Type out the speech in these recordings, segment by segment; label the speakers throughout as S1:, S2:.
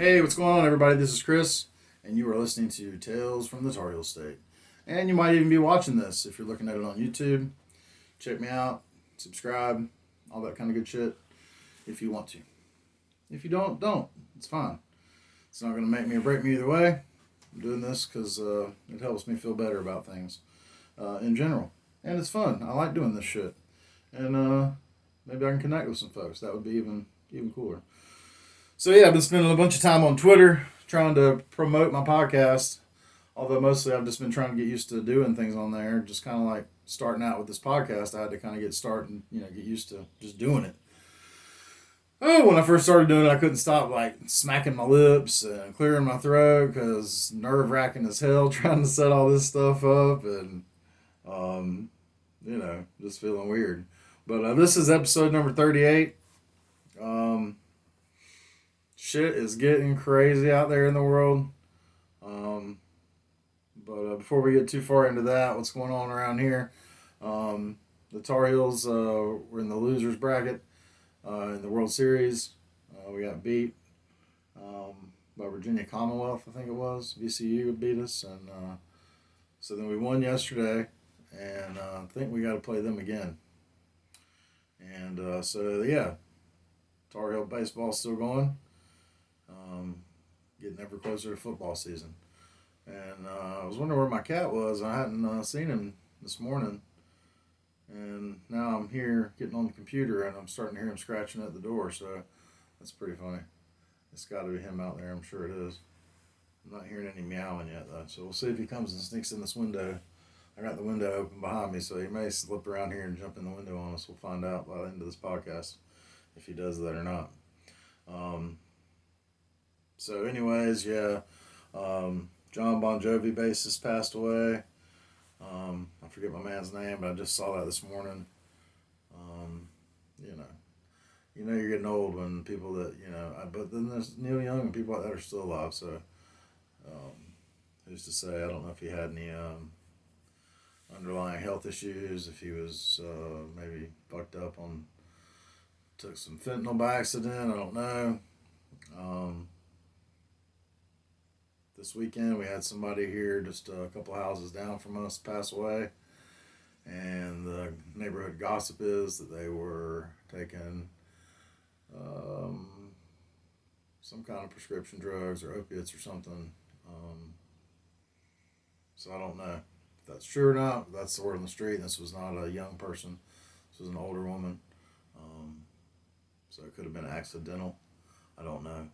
S1: Hey, what's going on, everybody? This is Chris, and you are listening to Tales from the Tarheel State. And you might even be watching this if you're looking at it on YouTube. Check me out, subscribe, all that kind of good shit if you want to. If you don't. It's fine. It's not going to make me or break me either way. I'm doing this because it helps me feel better about things in general. And it's fun. I like doing this shit. And maybe I can connect with some folks. That would be even cooler. So yeah, I've been spending a bunch of time on Twitter trying to promote my podcast. Although mostly I've just been trying to get used to doing things on there. Just kind of like starting out with this podcast, I had to kind of get started and get used to just doing it. Oh, when I first started doing it, I couldn't stop like smacking my lips and clearing my throat because nerve wracking as hell trying to set all this stuff up and just feeling weird. But this is episode number 38. Shit is getting crazy out there in the world. But before we get too far into that, what's going on around here? The Tar Heels were in the losers bracket in the World Series. We got beat by Virginia Commonwealth, I think it was. VCU beat us, and so then we won yesterday, and I think we got to play them again. And Tar Heel baseball still going. Getting ever closer to football season. And I was wondering where my cat was. I hadn't seen him this morning. And now I'm here getting on the computer and I'm starting to hear him scratching at the door. So that's pretty funny. It's got to be him out there. I'm sure it is. I'm not hearing any meowing yet, though. So we'll see if he comes and sneaks in this window. I got the window open behind me, so he may slip around here and jump in the window on us. We'll find out by the end of this podcast if he does that or not. So anyways, John Bon Jovi bassist passed away. I forget my man's name, but I just saw that this morning. You're getting old when people that, but then there's Neil Young and people like that are still alive, so who's to say? I don't know if he had any underlying health issues, if he was maybe fucked up took some fentanyl by accident, I don't know. This weekend we had somebody here just a couple houses down from us pass away, and the neighborhood gossip is that they were taking some kind of prescription drugs or opiates or something. So I don't know if that's true or not. That's the word on the street. This was not a young person. This was an older woman. So it could have been accidental. I don't know.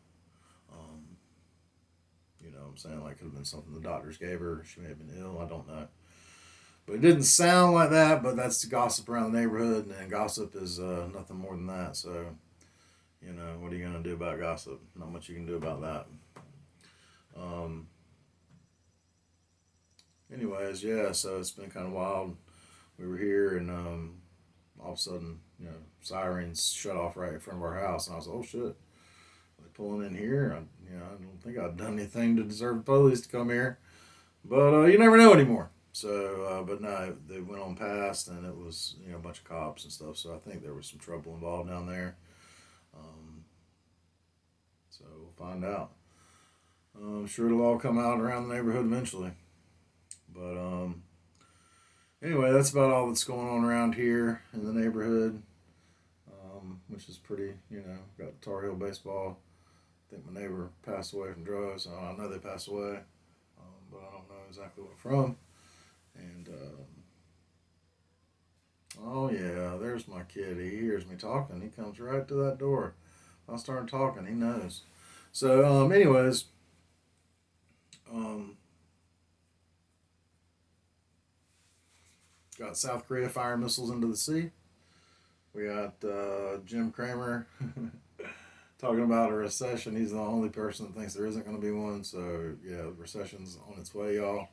S1: What I'm saying? Like, it could have been something the doctors gave her. She may have been ill. I don't know. But it didn't sound like that, but that's the gossip around the neighborhood, and gossip is nothing more than that. So, what are you going to do about gossip? Not much you can do about that. So it's been kind of wild. We were here, and all of a sudden, sirens shut off right in front of our house, and I was like, oh, shit. They pulling in here. I don't think I've done anything to deserve the police to come here, but you never know anymore. So, but no, they went on past, and it was a bunch of cops and stuff. So I think there was some trouble involved down there. So we'll find out. I'm sure it'll all come out around the neighborhood eventually. But anyway, that's about all that's going on around here in the neighborhood, which is pretty. Got Tar Heel baseball. I think my neighbor passed away from drugs. I know they passed away, but I don't know exactly what from. And, there's my kid. He hears me talking. He comes right to that door. I start talking. He knows. So, got South Korea firing missiles into the sea. We got Jim Cramer talking about a recession. He's the only person that thinks there isn't going to be one. So, recession's on its way, y'all.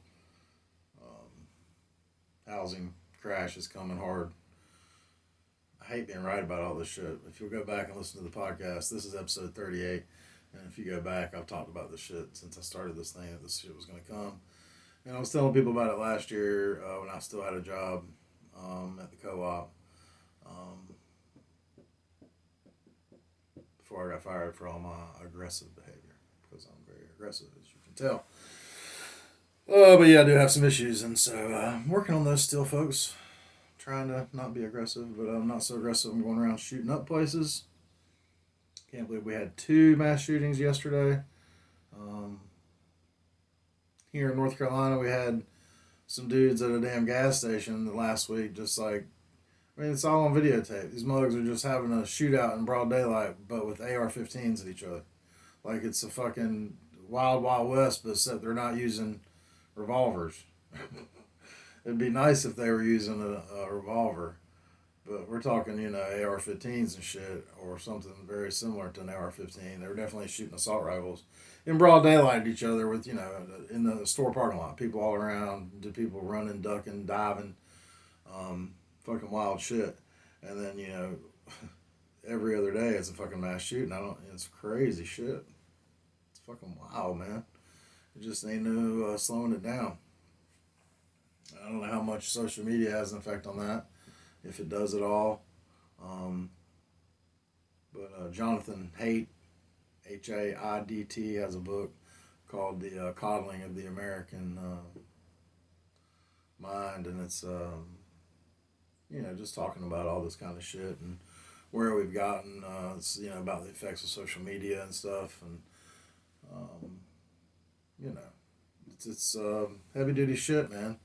S1: Housing crash is coming hard. I hate being right about all this shit. If you'll go back and listen to the podcast, this is episode 38. And if you go back, I've talked about this shit since I started this thing, that this shit was going to come. And I was telling people about it last year when I still had a job at the co-op. Before I got fired for all my aggressive behavior. aggressive, as you can tell. But yeah, I do have some issues, and so I'm working on those still, folks. Trying to not be aggressive, but I'm not so aggressive. I'm going around shooting up places. Can't believe we had 2 mass shootings yesterday. Um, Here in North Carolina, we had some dudes at a damn gas station the last week, just like, I mean, it's all on videotape. These mugs are just having a shootout in broad daylight, but with AR-15s at each other. Like it's a fucking wild, wild west, but except they're not using revolvers. It'd be nice if they were using a revolver, but we're talking, AR-15s and shit, or something very similar to an AR-15. They were definitely shooting assault rifles in broad daylight at each other with, in the store parking lot. People all around, people running, ducking, diving, fucking wild shit. And then, every other day it's a fucking mass shooting. It's crazy shit. It's fucking wild, man. It just ain't no slowing it down. I don't know how much social media has an effect on that, if it does at all. But Jonathan Haidt, Haidt, has a book called The Coddling of the American Mind, and it's, just talking about all this kind of shit and where we've gotten, it's, about the effects of social media and stuff, and, it's heavy duty shit, man.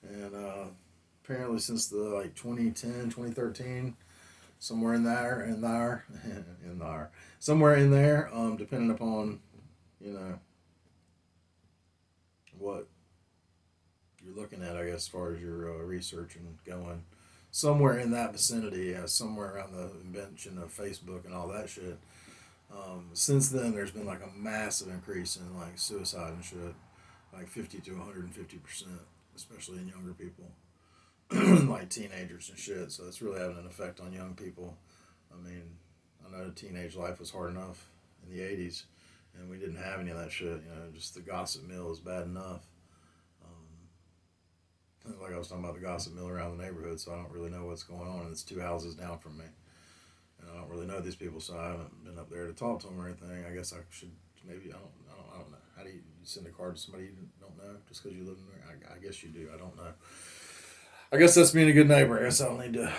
S1: And apparently since the 2010, 2013, somewhere in there, somewhere in there, depending upon, what you're looking at, I guess, as far as your research and going, somewhere in that vicinity, somewhere around the invention of Facebook and all that shit. Since then, there's been like a massive increase in like suicide and shit, like 50 to 150%, especially in younger people, like teenagers and shit. So it's really having an effect on young people. I mean, I know teenage life was hard enough in the 80s, and we didn't have any of that shit. Just the gossip mill is bad enough. Like I was talking about the gossip mill around the neighborhood, so I don't really know what's going on. And it's 2 houses down from me, and I don't really know these people, so I haven't been up there to talk to them or anything. I guess I should maybe. I don't know. How do you send a card to somebody you don't know just because you live in there? I guess you do. I don't know. I guess that's being a good neighbor. I guess I'll need to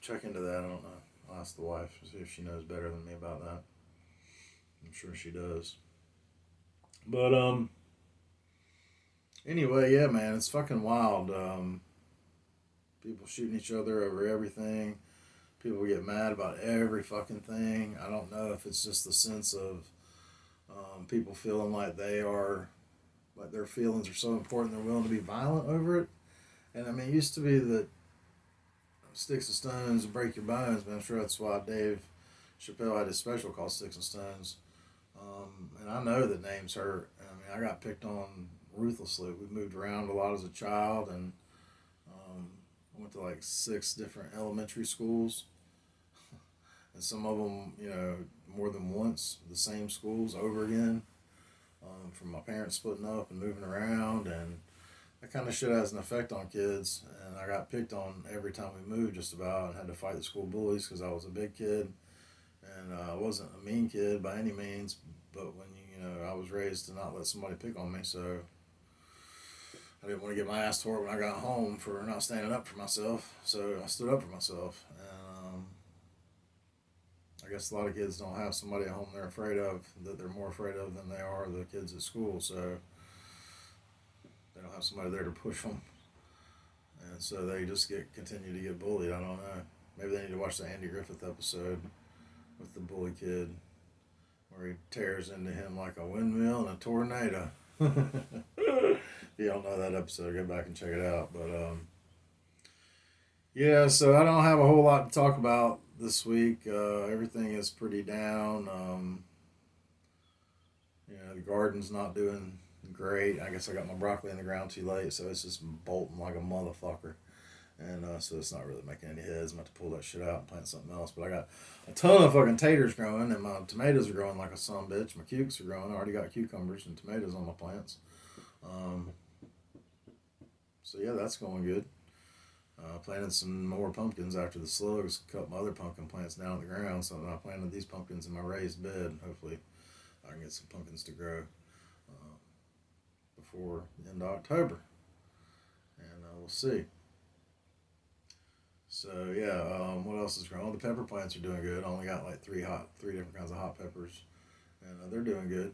S1: check into that. I don't know. I'll ask the wife, see if she knows better than me about that. I'm sure she does. But anyway, yeah, man, it's fucking wild. People shooting each other over everything. People get mad about every fucking thing. I don't know if it's just the sense of people feeling like like their feelings are so important they're willing to be violent over it. And I mean, it used to be that sticks and stones break your bones, but I'm sure that's why Dave Chappelle had his special called Sticks and Stones. And I know that names hurt. I mean, I got picked on ruthlessly. We moved around a lot as a child, and I went to like 6 different elementary schools. And some of them, more than once, the same schools over again, from my parents splitting up and moving around, and that kind of shit has an effect on kids. And I got picked on every time we moved, just about, and had to fight the school bullies because I was a big kid, and I wasn't a mean kid by any means, but when I was raised to not let somebody pick on me, so I didn't want to get my ass tore when I got home for not standing up for myself, so I stood up for myself. And I guess a lot of kids don't have somebody at home they're afraid of, that they're more afraid of than they are the kids at school, so they don't have somebody there to push them, and so they just continue to get bullied. I don't know. Maybe they need to watch the Andy Griffith episode with the bully kid, where he tears into him like a windmill in a tornado. If you don't know that episode, go back and check it out. But yeah, so I don't have a whole lot to talk about this week. Everything is pretty down. The garden's not doing great. I guess I got my broccoli in the ground too late, so it's just bolting like a motherfucker. And so it's not really making any heads. I'm about to pull that shit out and plant something else. But I got a ton of fucking taters growing, and my tomatoes are growing like a son bitch. My cukes are growing. I already got cucumbers and tomatoes on my plants. So yeah, that's going good. Planted some more pumpkins after the slugs cut my other pumpkin plants down to the ground. So I planted these pumpkins in my raised bed. Hopefully I can get some pumpkins to grow before the end of October, and we'll see. So yeah, what else is growing? The pepper plants are doing good. I only got like three different kinds of hot peppers, and they're doing good.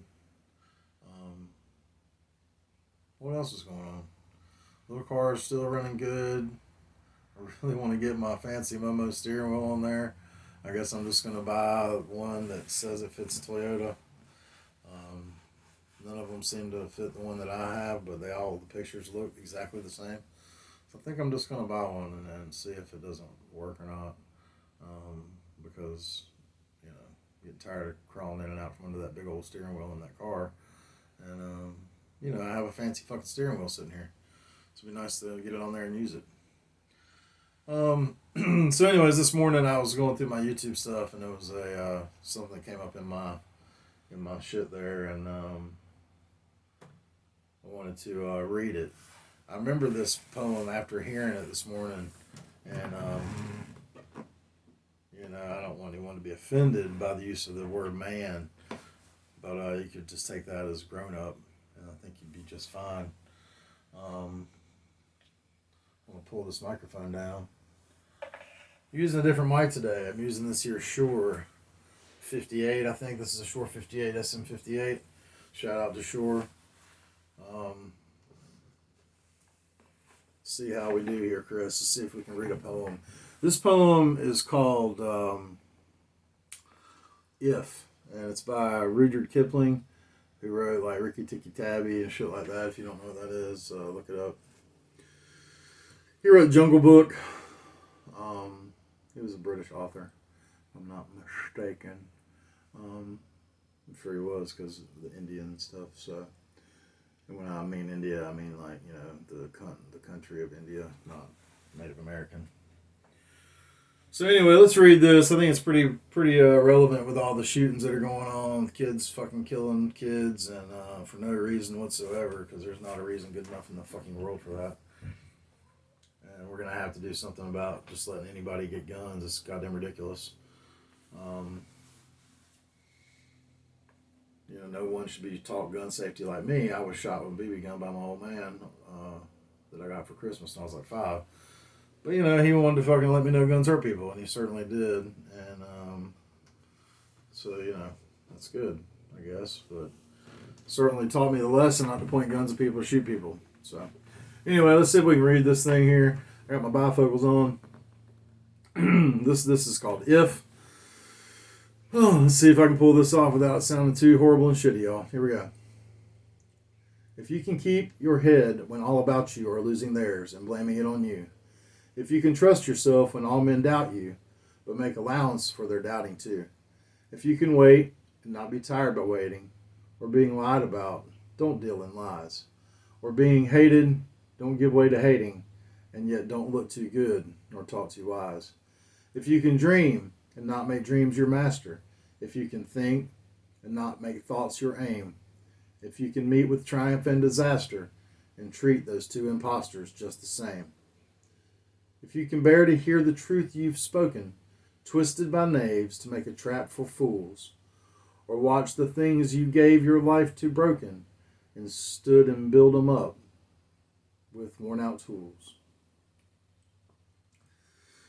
S1: What else is going on? Little car is still running good. I really want to get my fancy Momo steering wheel on there. I guess I'm just gonna buy one that says it fits Toyota. None of them seem to fit the one that I have, but the pictures look exactly the same. So I think I'm just gonna buy one and see if it doesn't work or not. Because getting tired of crawling in and out from under that big old steering wheel in that car, and I have a fancy fucking steering wheel sitting here. So it'd be nice to get it on there and use it. So anyways, this morning I was going through my YouTube stuff, and there was something that came up in my shit there, and I wanted to read it. I remember this poem after hearing it this morning, and I don't want anyone to be offended by the use of the word man, but you could just take that as grown up, and I think you'd be just fine. I'm gonna pull this microphone down. I'm using a different mic today. I'm using this here Shure 58. I think this is a Shure 58 SM58. Shout out to Shure. See how we do here, Chris. Let's see if we can read a poem. This poem is called If, and it's by Rudyard Kipling, who wrote like Ricky Tikki Tavi and shit like that. If you don't know what that is, look it up. He wrote Jungle Book. He was a British author, if I'm not mistaken. I'm sure he was because of the Indian stuff. So, and when I mean India, I mean like the country of India, not Native American. So anyway, let's read this. I think it's pretty relevant with all the shootings that are going on, with kids fucking killing kids, and for no reason whatsoever, because there's not a reason good enough in the fucking world for that. And we're gonna have to do something about just letting anybody get guns. It's goddamn ridiculous. No one should be taught gun safety like me. I was shot with a BB gun by my old man that I got for Christmas when I was like 5. But he wanted to fucking let me know guns hurt people, and he certainly did. And so that's good, I guess. But certainly taught me the lesson not to point guns at people or shoot people. So anyway, let's see if we can read this thing here. I got my bifocals on. This is called If. Oh, let's see if I can pull this off without it sounding too horrible and shitty, y'all. Here we go. If you can keep your head when all about you are losing theirs and blaming it on you. If you can trust yourself when all men doubt you, but make allowance for their doubting too. If you can wait and not be tired by waiting, or being lied about, don't deal in lies. Or being hated, don't give way to hating, and yet don't look too good nor talk too wise. If you can dream and not make dreams your master, if you can think and not make thoughts your aim, if you can meet with triumph and disaster and treat those two impostors just the same. If you can bear to hear the truth you've spoken, twisted by knaves to make a trap for fools, or watch the things you gave your life to broken and stood and build 'em up with worn out tools.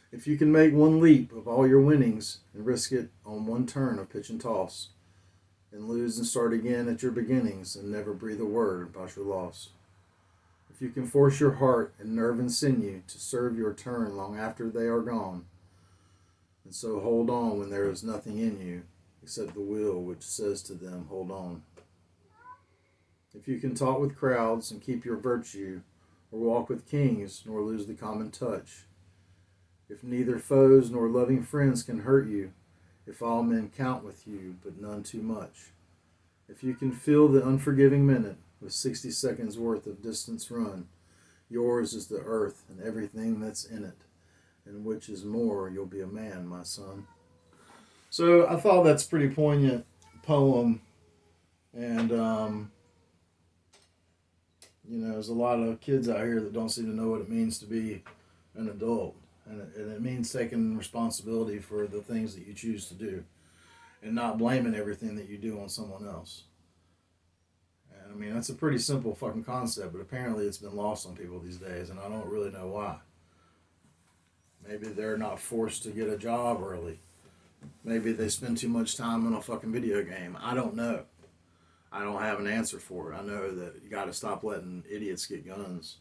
S1: If you can make one leap of all your winnings and risk it on one turn of pitch and toss, and lose and start again at your beginnings and never breathe a word about your loss. If you can force your heart and nerve and sinew to serve your turn long after they are gone, and so hold on when there is nothing in you except the will which says to them, hold on. If you can talk with crowds and keep your virtue, or walk with kings nor lose the common touch, if neither foes nor loving friends can hurt you, if all men count with you but none too much, if you can fill the unforgiving minute with 60 seconds worth of distance run, yours is the earth and everything that's in it, and which is more, you'll be a man, my son. So I thought that's a pretty poignant poem, and there's a lot of kids out here that don't seem to know what it means to be an adult, and it means taking responsibility for the things that you choose to do. and not blaming everything that you do on someone else. And I mean, that's a pretty simple fucking concept, but apparently it's been lost on people these days, and I don't really know why. Maybe they're not forced to get a job early. Maybe they spend too much time on a fucking video game. I don't know. I don't have an answer for it. I know that you got to stop letting idiots get guns.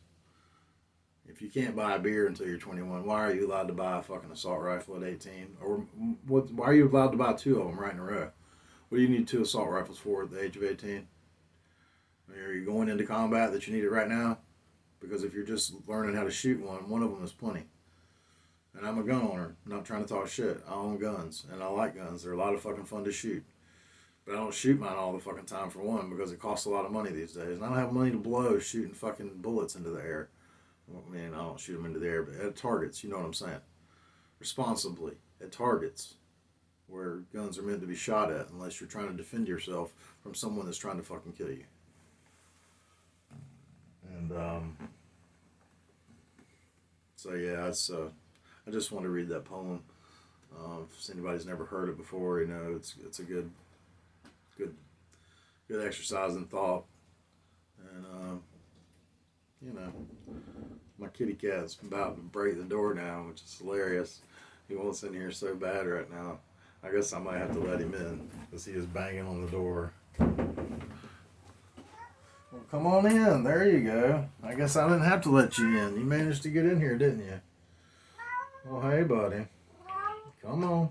S1: If you can't buy a beer until you're 21, why are you allowed to buy a fucking assault rifle at 18? Or why are you allowed to buy two of them right in a row? What do you need two assault rifles for at the age of 18? Are you going into combat that you need it right now? Because if you're just learning how to shoot one of them is plenty. And I'm a gun owner. I'm not trying to talk shit. I own guns, and I like guns. They're a lot of fucking fun to shoot. But I don't shoot mine all the fucking time, for one, because it costs a lot of money these days. And I don't have money to blow shooting fucking bullets into the air. I mean, I don't shoot them into the air, but at targets, you know what I'm saying. Responsibly, at targets, where guns are meant to be shot at, unless you're trying to defend yourself from someone that's trying to fucking kill you. And, so yeah, it's, I just want to read that poem. If anybody's never heard it before, you know, it's a good exercise in thought. And you know, my kitty cat's about to break the door down, which is hilarious. He wants in here so bad right now. I guess I might have to let him in because he is banging on the door. Well, come on in. There you go. I guess I didn't have to let you in. You managed to get in here, didn't you? Well, hey, buddy. Come on.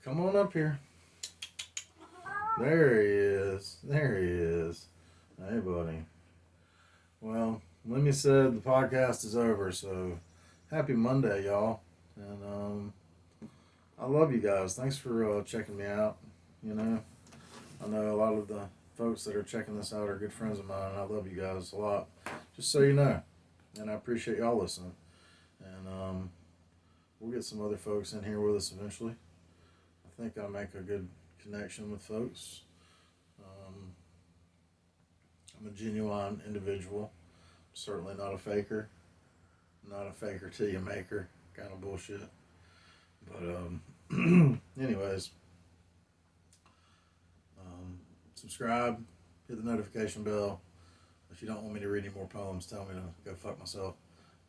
S1: Come on up here. There he is. There he is. Hey, buddy. Well, Lemmy said the podcast is over, so happy Monday, y'all. And I love you guys. Thanks for checking me out. You know, I know a lot of the folks that are checking this out are good friends of mine, and I love you guys a lot. Just so you know. And I appreciate y'all listening. And we'll get some other folks in here with us eventually. I think I'll make a good connection with folks. I'm a genuine individual. Certainly not a faker. Not a faker till you make her kind of bullshit. But anyways, subscribe, hit the notification bell. If you don't want me to read any more poems, tell me to go fuck myself.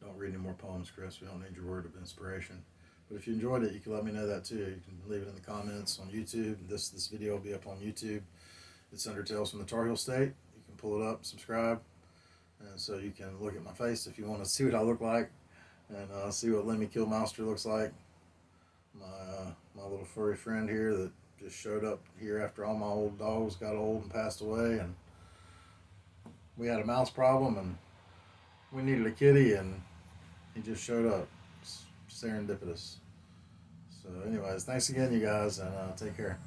S1: Don't read any more poems, Chris. We don't need your word of inspiration. But if you enjoyed it, you can let me know that too. You can leave it in the comments on YouTube. This video will be up on YouTube. It's under Tales from the Tarheel State. You can pull it up, subscribe, and so you can look at my face if you want to see what I look like, and see what Lemmy Killmonster looks like. My little furry friend here that just showed up here after all my old dogs got old and passed away, and we had a mouse problem, and we needed a kitty, and he just showed up. Serendipitous. So anyways, thanks again, you guys, and take care.